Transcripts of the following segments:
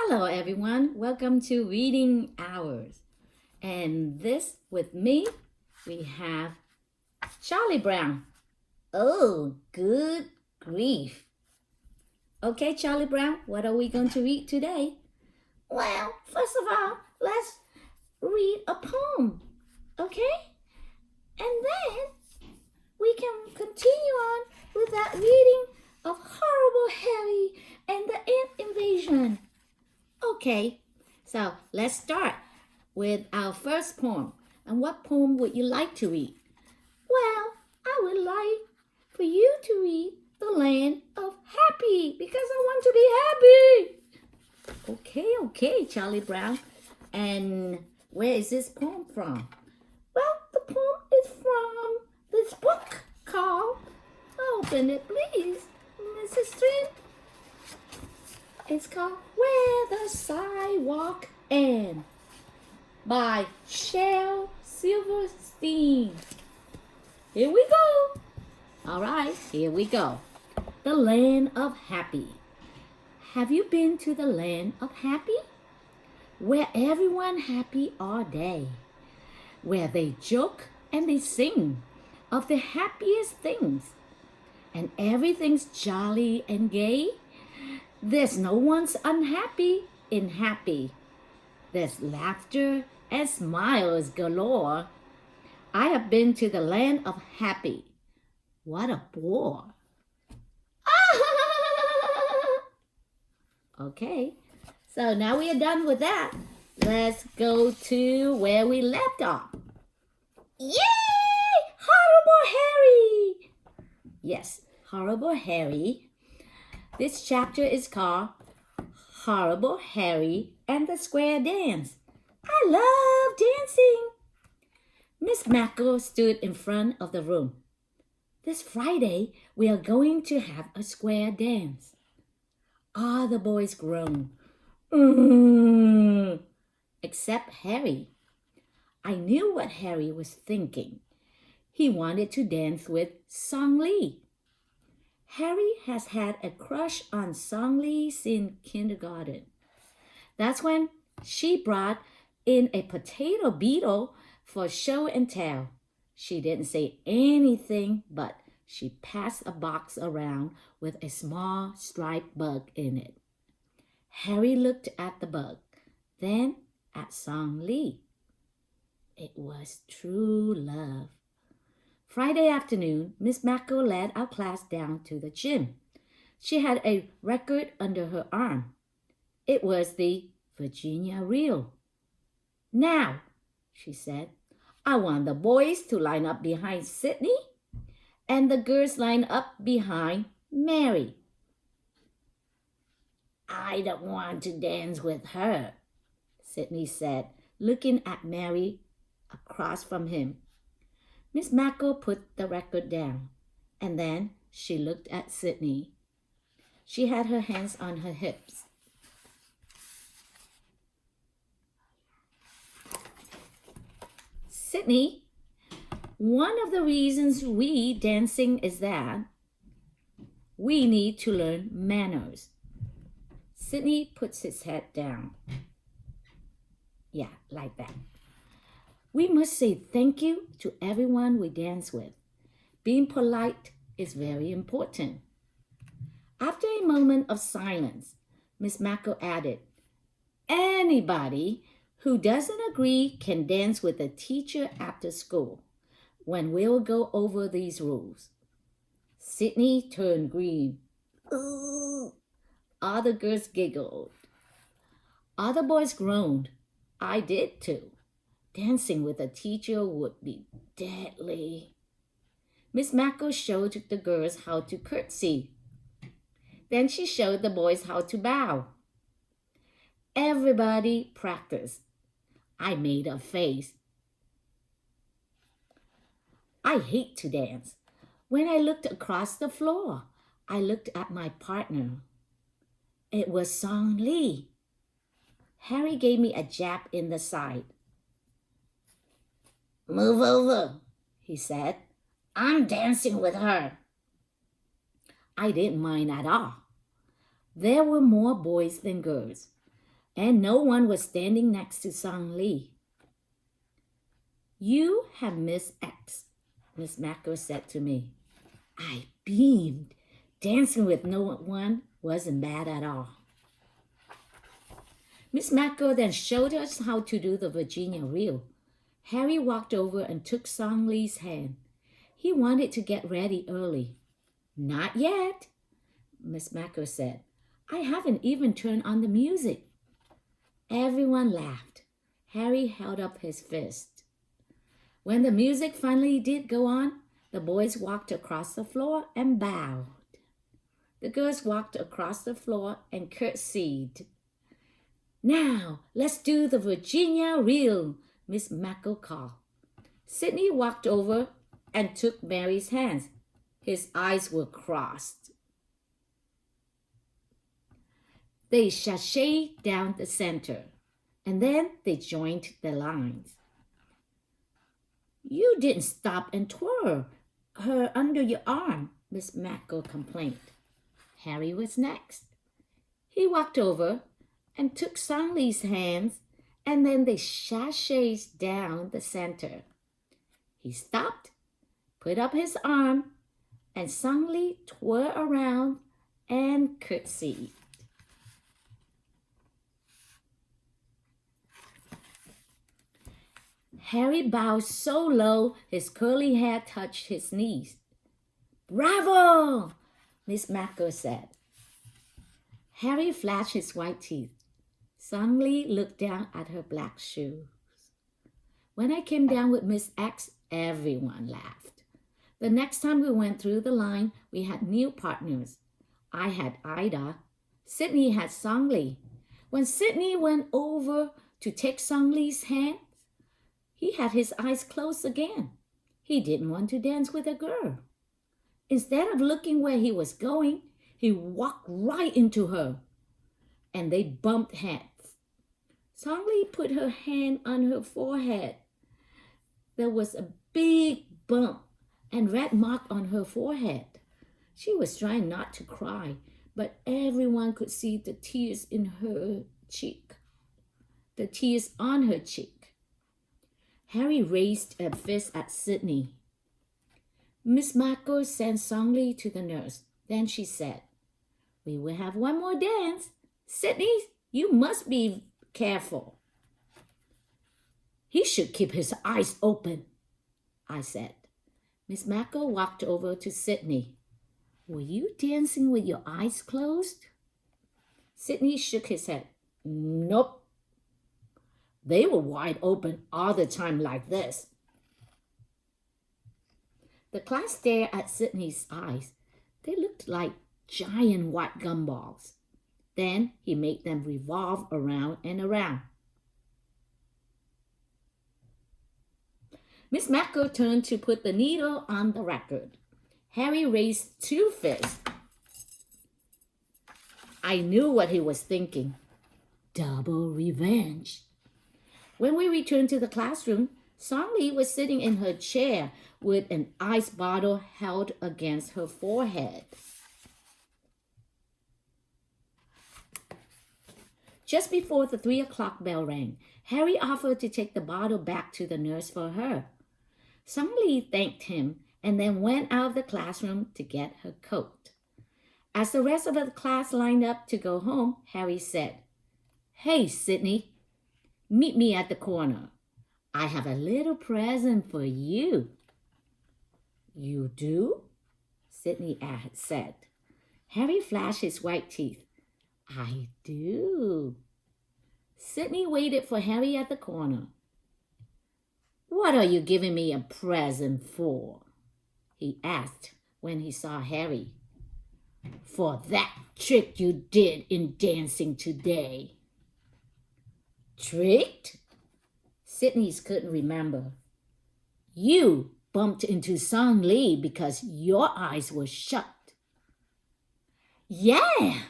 Hello, everyone. Welcome to Reading Hours. And this with me, we have Charlie Brown. Oh, good grief. Okay, Charlie Brown, what are we going to read today? Well, first of all, let's read a poem, okay? And then we can continue on with that reading of Horrible Harry and the Ant Invasion. Okay, so let's start with our first poem. And what poem would you like to read? Well, I would like for you to read The Land of Happy because I want to be happy. Okay, Charlie Brown. And where is this poem from? Well, the poem is from this book called, open it please, Mrs. String. It's called Where the Sidewalk Ends by Shel Silverstein. Here we go. All right, here we go. The Land of Happy. Have you been to the Land of Happy? Where everyone happy all day. Where they joke and they sing of the happiest things. And everything's jolly and gay. There's no one's unhappy in happy. There's laughter and smiles galore. I have been to the land of happy. What a bore. Okay, so now we are done with that. Let's go to where we left off. Yay! Horrible Harry! Yes, Horrible Harry. This chapter is called Horrible Harry and the Square Dance. I love dancing. Miss Mackle stood in front of the room. This Friday, we are going to have a square dance. All the boys groaned. Except Harry. I knew what Harry was thinking. He wanted to dance with Song Lee. Harry has had a crush on Song Lee since kindergarten. That's when she brought in a potato beetle for show and tell. She didn't say anything, but she passed a box around with a small striped bug in it. Harry looked at the bug, then at Song Lee. It was true love. Friday afternoon, Miss Mackle led our class down to the gym. She had a record under her arm. It was the Virginia Reel. Now, she said, I want the boys to line up behind Sydney and the girls line up behind Mary. I don't want to dance with her, Sydney said, looking at Mary across from him. Miss Mackle put the record down, and then she looked at Sydney. She had her hands on her hips. Sydney, one of the reasons we dancing is that we need to learn manners. Sydney puts his head down. Yeah, like that. We must say thank you to everyone we dance with. Being polite is very important. After a moment of silence, Miss Mackle added, anybody who doesn't agree can dance with the teacher after school when we'll go over these rules. Sydney turned green. Ooh. All the girls giggled. All the boys groaned. I did too. Dancing with a teacher would be deadly. Miss Mackle showed the girls how to curtsy. Then she showed the boys how to bow. Everybody practiced. I made a face. I hate to dance. When I looked across the floor, I looked at my partner. It was Song Lee. Harry gave me a jab in the side. Move over, he said. I'm dancing with her. I didn't mind at all. There were more boys than girls. and no one was standing next to Song Lee. "You have Miss X," Miss Mako said to me. I beamed. Dancing with no one wasn't bad at all. Miss Mako then showed us how to do the Virginia reel. Harry walked over and took Song Lee's hand. He wanted to get ready early. "Not yet," Miss Mako said. "I haven't even turned on the music." Everyone laughed. Harry held up his fist. When the music finally did go on, the boys walked across the floor and bowed. The girls walked across the floor and curtsied. "Now, let's do the Virginia reel," Miss Mako called. Sydney walked over and took Mary's hands. His eyes were crossed. They sashayed down the center, and then they joined the lines. "You didn't stop and twirl her under your arm," Miss Mako complained. Harry was next. He walked over and took Song Lee's hands, and then they sashayed down the center. He stopped, put up his arm, and Song Lee twirled around and curtsied. Harry bowed so low his curly hair touched his knees. "Bravo!" Miss Mako said. Harry flashed his white teeth. Song Lee looked down at her black shoes. When I came down with Miss X, everyone laughed. The next time we went through the line, we had new partners. I had Ida. Sydney had Song Lee. When Sydney went over to take Song Lee's hand, he had his eyes closed again. He didn't want to dance with a girl. Instead of looking where he was going, he walked right into her, and they bumped heads. Song Lee put her hand on her forehead. There was a big bump and red mark on her forehead. She was trying not to cry, but everyone could see the tears in her cheek, the tears on her cheek. Harry raised a fist at Sydney. Miss Mako sent Song Lee to the nurse. Then she said, "We will have one more dance. Sydney, you must be careful." "He should keep his eyes open," I said. Miss Mako walked over to Sydney. "Were you dancing with your eyes closed?" Sydney shook his head. "Nope. They were wide open all the time like this." The class stared at Sydney's eyes. They looked like giant white gumballs. Then he made them revolve around and around. Miss Mako turned to put the needle on the record. Harry raised two fists. I knew what he was thinking. Double revenge. When we returned to the classroom, Song Lee was sitting in her chair with an ice bottle held against her forehead. Just before the 3:00 bell rang, Harry offered to take the bottle back to the nurse for her. Song Lee thanked him and then went out of the classroom to get her coat. As the rest of the class lined up to go home, Harry said, "Hey, Sydney, meet me at the corner. I have a little present for you." "You do?" Sydney said. Harry flashed his white teeth. "I do." Sydney waited for Harry at the corner. "What are you giving me a present for?" he asked when he saw Harry. "For that trick you did in dancing today." "Tricked?" Sydney couldn't remember. "You bumped into Song Lee because your eyes were shut." "Yeah!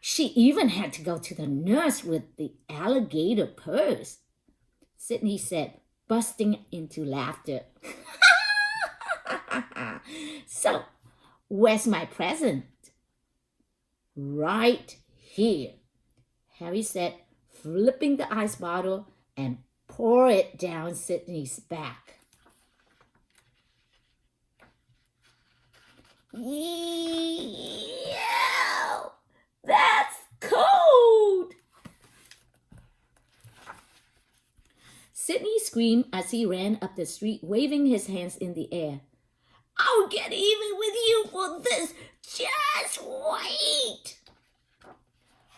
She even had to go to the nurse with the alligator purse," Sydney said, busting into laughter. "So, where's my present?" "Right here," Harry said, flipping the ice bottle and pour it down Sydney's back. Ew, that's cold! Sydney screamed as he ran up the street, waving his hands in the air. I'll get even with you for this! Just wait!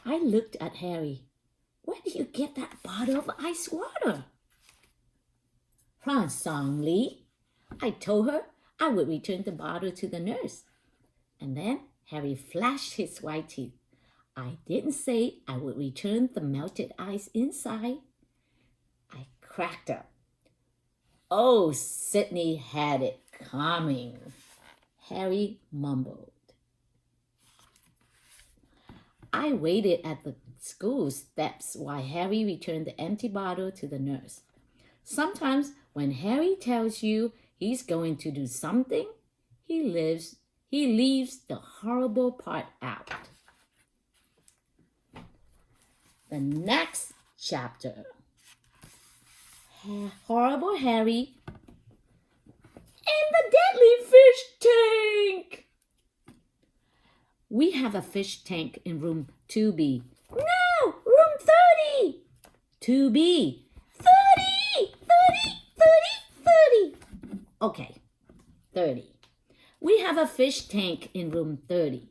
I looked at Harry. Where did you get that bottle of ice water? From Song Lee. I told her I would return the bottle to the nurse. And then Harry flashed his white teeth. I didn't say I would return the melted ice inside. I cracked up. Oh, Sydney had it coming. Harry mumbled. I waited at the school steps while Harry returned the empty bottle to the nurse. Sometimes when Harry tells you he's going to do something, he leaves the horrible part out. The next chapter. Horrible Harry and the deadly fish tank. We have a fish tank in room 2B. No, room 30. 2B. 30. Okay, 30. We have a fish tank in room 30.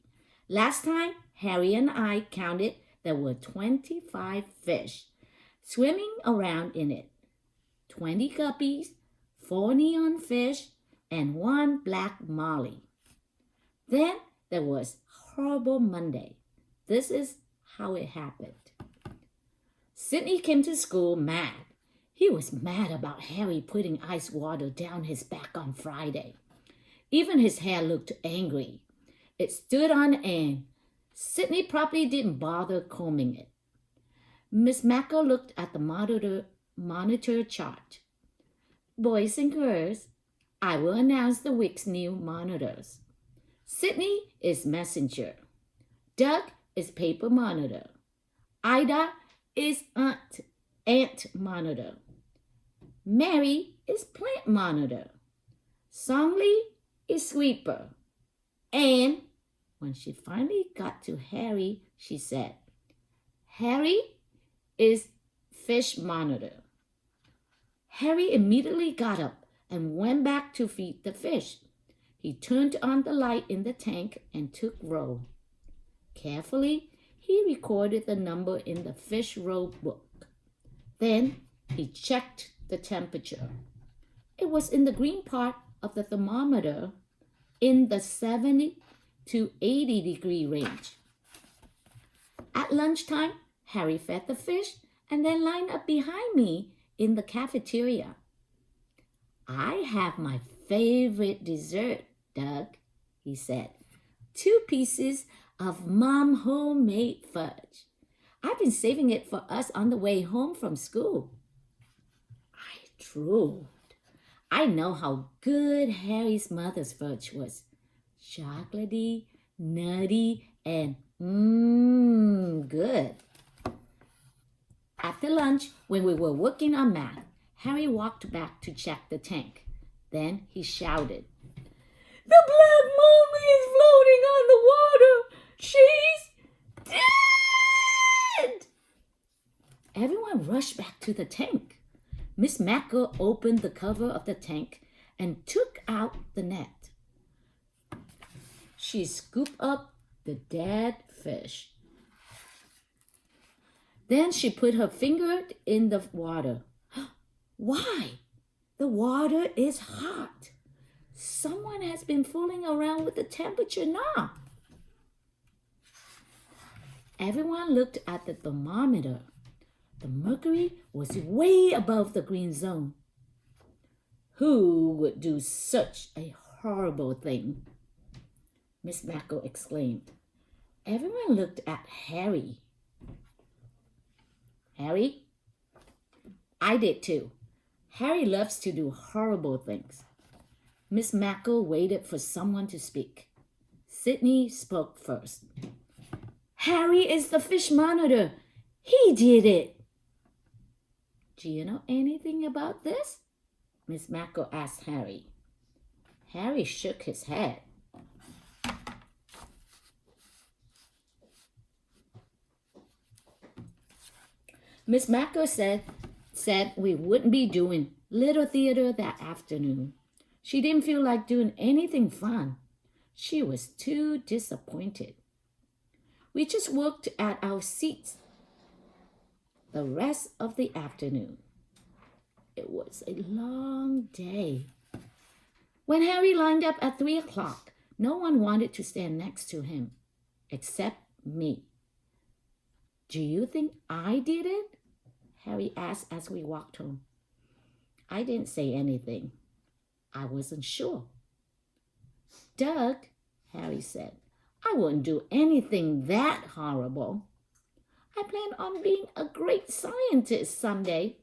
Last time, Harry and I counted there were 25 fish swimming around in it. 20 guppies, 4 neon fish, and 1 black molly. Then there was Horrible Monday. This is how it happened. Sydney came to school mad. He was mad about Harry putting ice water down his back on Friday. Even his hair looked angry. It stood on end. Sydney probably didn't bother combing it. Miss Mackle looked at the monitor chart. Boys and girls, I will announce the week's new monitors. Sydney is messenger. Doug is paper monitor. Ida is ant monitor. Mary is plant monitor. Song Lee is sweeper. And when she finally got to Harry, she said, Harry is fish monitor. Harry immediately got up and went back to feed the fish. He turned on the light in the tank and took roll. Carefully, he recorded the number in the fish roll book. Then he checked the temperature. It was in the green part of the thermometer in the 70 to 80 degree range. At lunchtime, Harry fed the fish and then lined up behind me in the cafeteria. I have my favorite dessert, Doug, he said. 2 pieces of Mom homemade fudge. I've been saving it for us on the way home from school. I drooled. I know how good Harry's mother's fudge was. Chocolatey, nutty, and good. After lunch, when we were working on math, Harry walked back to check the tank. Then he shouted, The black mommy is floating on the water! She's dead! Everyone rushed back to the tank. Miss Mackle opened the cover of the tank and took out the net. She scooped up the dead fish. Then she put her finger in the water. Why? The water is hot. Someone has been fooling around with the temperature knob. Everyone looked at the thermometer. The mercury was way above the green zone. Who would do such a horrible thing? Miss Mackle exclaimed. Everyone looked at Harry. Harry? I did too. Harry loves to do horrible things. Miss Mackle waited for someone to speak. Sydney spoke first. Harry is the fish monitor. He did it. Do you know anything about this? Miss Mako asked Harry. Harry shook his head. Miss Mako said we wouldn't be doing little theater that afternoon. She didn't feel like doing anything fun. She was too disappointed. We just worked at our seats the rest of the afternoon. It was a long day. When Harry lined up at 3 o'clock, no one wanted to stand next to him, except me. Do you think I did it? Harry asked as we walked home. I didn't say anything. I wasn't sure. Doug, Harry said, I wouldn't do anything that horrible. I plan on being a great scientist someday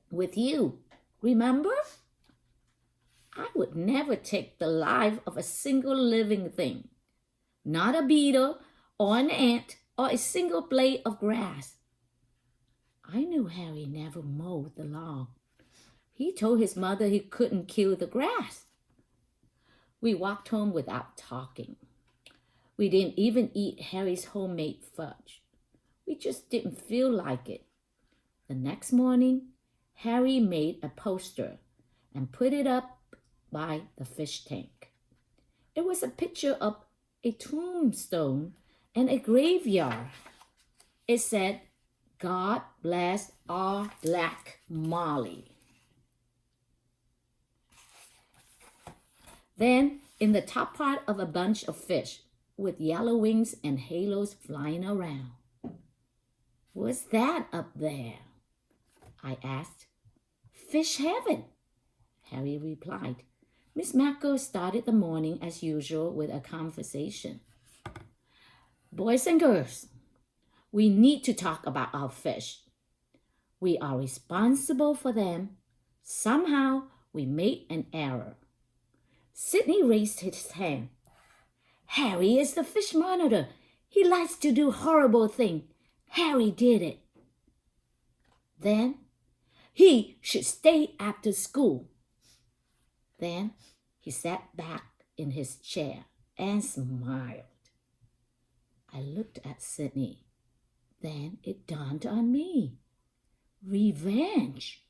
with you, remember? I would never take the life of a single living thing, not a beetle or an ant or a single blade of grass. I knew Harry never mowed the lawn. He told his mother he couldn't kill the grass. We walked home without talking. We didn't even eat Harry's homemade fudge. We just didn't feel like it. The next morning, Harry made a poster and put it up by the fish tank. It was a picture of a tombstone and a graveyard. It said, God bless our Black Molly. Then, in the top part of a bunch of fish with yellow wings and halos flying around. What's that up there? I asked. Fish heaven, Harry replied. Miss Mako started the morning as usual with a conversation. Boys and girls, we need to talk about our fish. We are responsible for them. Somehow we made an error. Sidney raised his hand. Harry is the fish monitor. He likes to do horrible things. Harry did it. Then he should stay after school. Then he sat back in his chair and smiled. I looked at Sidney. Then it dawned on me. Revenge.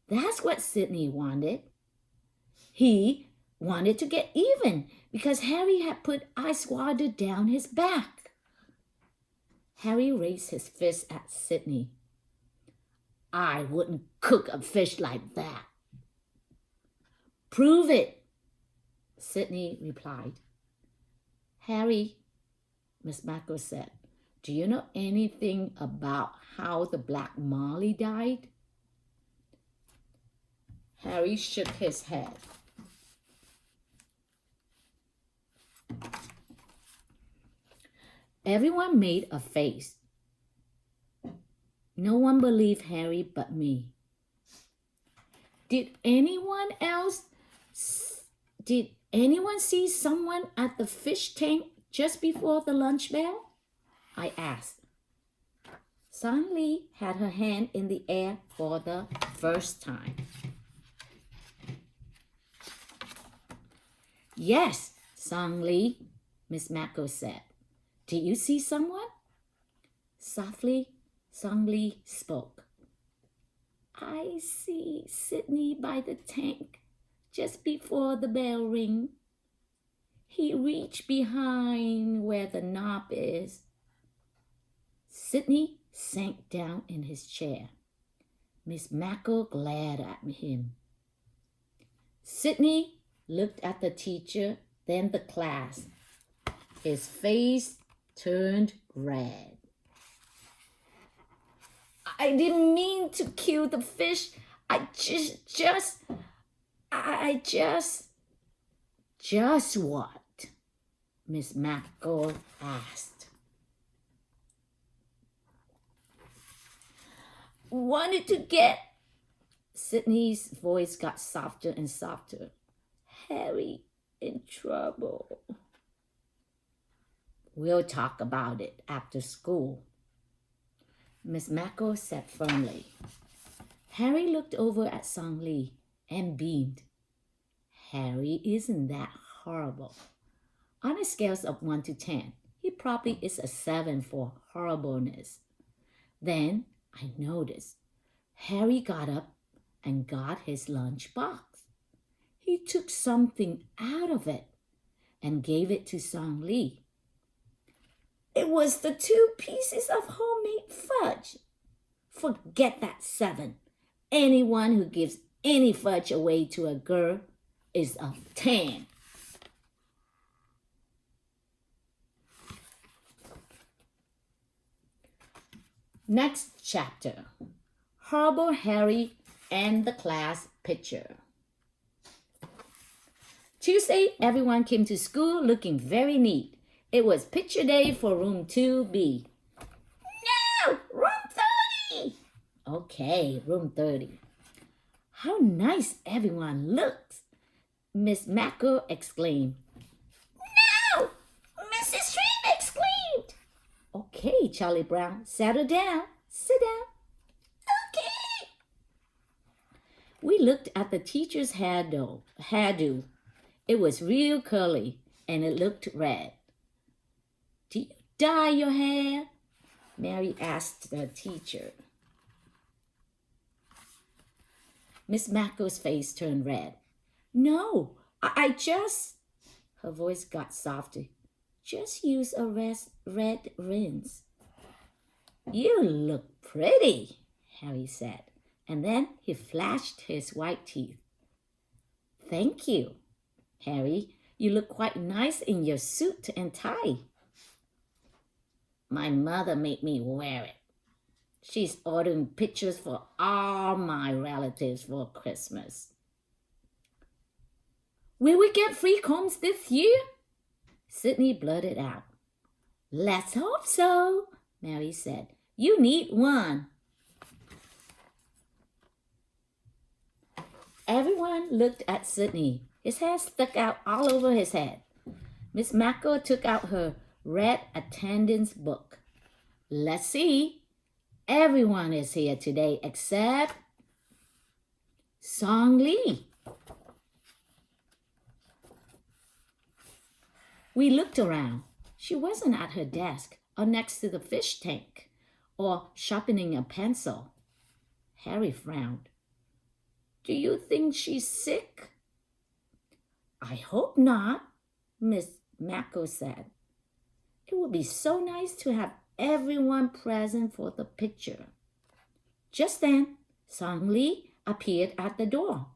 That's what Sidney wanted. He wanted to get even because Harry had put ice water down his back. Harry raised his fist at Sidney. I wouldn't cook a fish like that. Prove it, Sidney replied. Harry, Miss Mako said, do you know anything about how the Black Molly died? Harry shook his head. Everyone made a face. No one believed Harry but me. Did anyone see someone at the fish tank just before the lunch bell? I asked. Sang Lee had her hand in the air for the first time. Yes, Sang Lee, Miss Mako said. Did you see someone? Softly, Sang Lee spoke. I see Sidney by the tank just before the bell rang. He reached behind where the knob is. Sidney sank down in his chair. Miss Mako glared at him. Sidney looked at the teacher, then the class. His face turned red. I didn't mean to kill the fish. Just what? Miss Mako asked. Wanted to get... Sidney's voice got softer and softer. Harry in trouble. We'll talk about it after school, Miss Mako said firmly. Harry looked over at Song Li and beamed. Harry isn't that horrible. On a scale of 1 to 10, he probably is a 7 for horribleness. Then I noticed Harry got up and got his lunch box. He took something out of it and gave it to Song Li. It was the 2 pieces of homemade fudge. Forget that 7. Anyone who gives any fudge away to a girl is a 10. Next chapter. Horrible Harry and the class picture. Tuesday, everyone came to school looking very neat. It was picture day for room 2B. No! Room 30! Okay, room 30. How nice everyone looks, Miss Mako exclaimed. No! Mrs. Shrimp exclaimed. Okay, Charlie Brown, settle down. Sit down. Okay. We looked at the teacher's hairdo. It was real curly and it looked red. Do you dye your hair? Mary asked the teacher. Miss Mako's face turned red. No, I just... Her voice got softer. Just use a red rinse. You look pretty, Harry said, and then he flashed his white teeth. Thank you, Harry. You look quite nice in your suit and tie. My mother made me wear it. She's ordering pictures for all my relatives for Christmas. Will we get free combs this year? Sydney blurted out. Let's hope so, Mary said. You need one. Everyone looked at Sydney. His hair stuck out all over his head. Miss Mako took out her red attendance book. Let's see. Everyone is here today except Song Li. We looked around. She wasn't at her desk or next to the fish tank or sharpening a pencil. Harry frowned. Do you think she's sick? I hope not, Miss Mako said. It would be so nice to have everyone present for the picture. Just then, Song Li appeared at the door.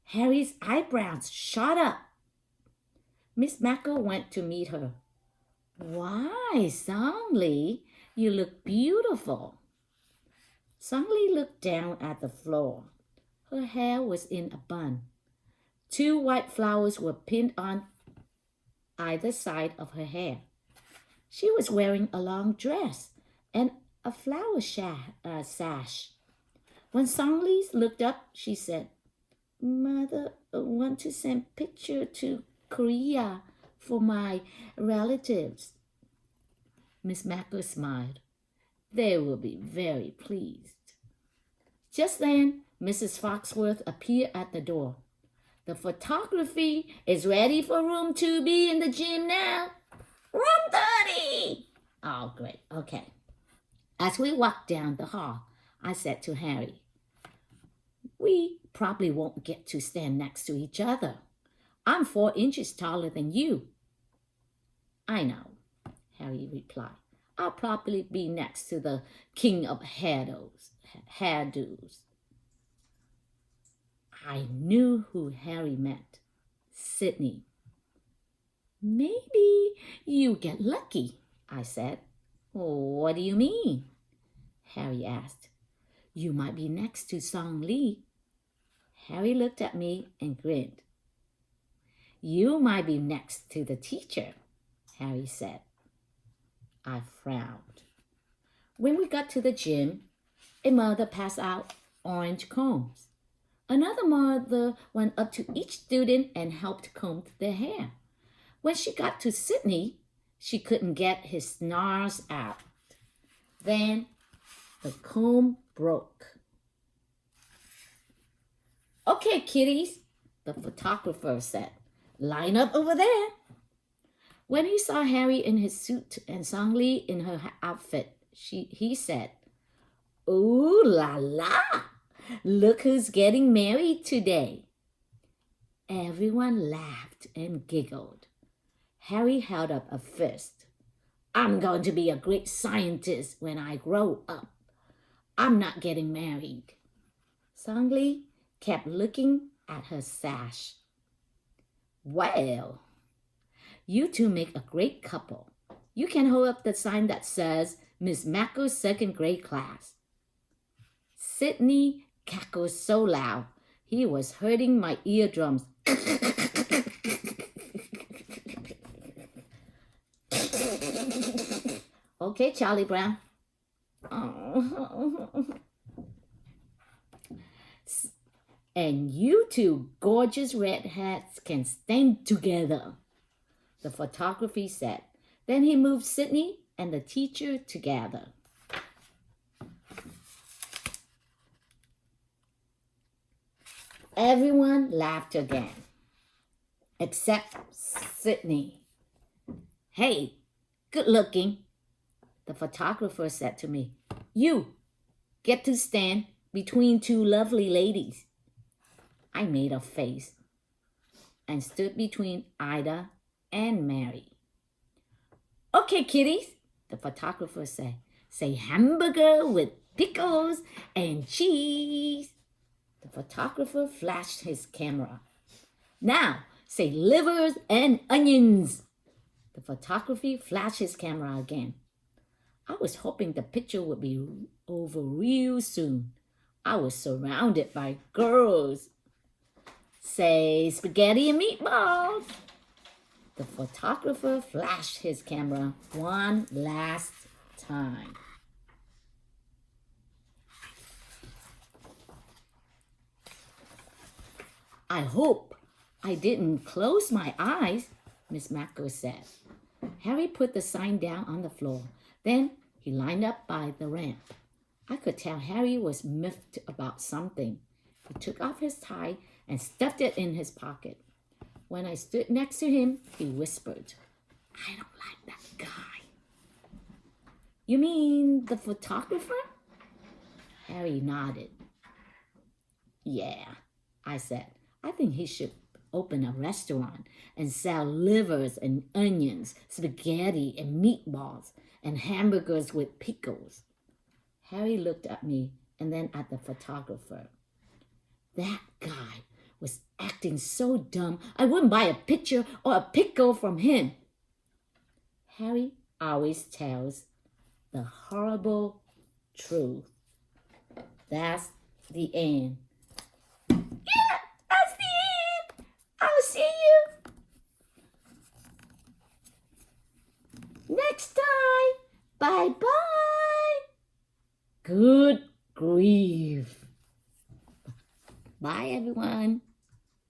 Harry's eyebrows shot up. Miss Mako went to meet her. Why, Song Li, you look beautiful. Song Li looked down at the floor. Her hair was in a bun. 2 white flowers were pinned on either side of her hair. She was wearing a long dress and a flower sash. When Song Li looked up, she said, Mother, I want to send picture to Korea for my relatives. Miss Mako smiled. They will be very pleased. Just then, Mrs. Foxworth appeared at the door. The photography is ready for room 2B in the gym now. Room 30! Oh, great. Okay. As we walked down the hall, I said to Harry, we probably won't get to stand next to each other. I'm 4 inches taller than you. I know, Harry replied. I'll probably be next to the king of hairdos. I knew who Harry meant. Sydney. Maybe you get lucky, I said. What do you mean? Harry asked. You might be next to Song Li. Harry looked at me and grinned. You might be next to the teacher, Harry said. I frowned. When we got to the gym, a mother passed out orange combs. Another mother went up to each student and helped comb their hair. When she got to Sydney, she couldn't get his snarls out. Then the comb broke. Okay, kiddies, the photographer said. Line up over there. When he saw Harry in his suit and Sangli in her outfit, he said, Ooh la la! Look who's getting married today. Everyone laughed and giggled. Harry held up a fist. I'm going to be a great scientist when I grow up. I'm not getting married. Sangli kept looking at her sash. Well, you two make a great couple. You can hold up the sign that says Miss Mako's second grade class. Sydney cackled so loud, he was hurting my eardrums. Okay, Charlie Brown. And you two gorgeous redheads can stand together, the photography said. Then he moved Sydney and the teacher together. Everyone laughed again, except Sydney. Hey, good looking, the photographer said to me. You get to stand between two lovely ladies. I made a face and stood between Ida and Mary. Okay, kiddies, the photographer said. Say hamburger with pickles and cheese. The photographer flashed his camera. Now, say livers and onions. The photography flashed his camera again. I was hoping the picture would be over real soon. I was surrounded by girls. Say spaghetti and meatballs. The photographer flashed his camera one last time. I hope I didn't close my eyes, Miss Mako said. Harry put the sign down on the floor. Then he lined up by the ramp. I could tell Harry was miffed about something. He took off his tie and stuffed it in his pocket. When I stood next to him, he whispered, I don't like that guy. You mean the photographer? Harry nodded. Yeah, I said. I think he should open a restaurant and sell livers and onions, spaghetti and meatballs, and hamburgers with pickles. Harry looked at me and then at the photographer. That guy was acting so dumb, I wouldn't buy a picture or a pickle from him. Harry always tells the horrible truth. That's the end. Yeah, that's the end. I'll see you next time. Bye-bye. Good grief. Bye, everyone.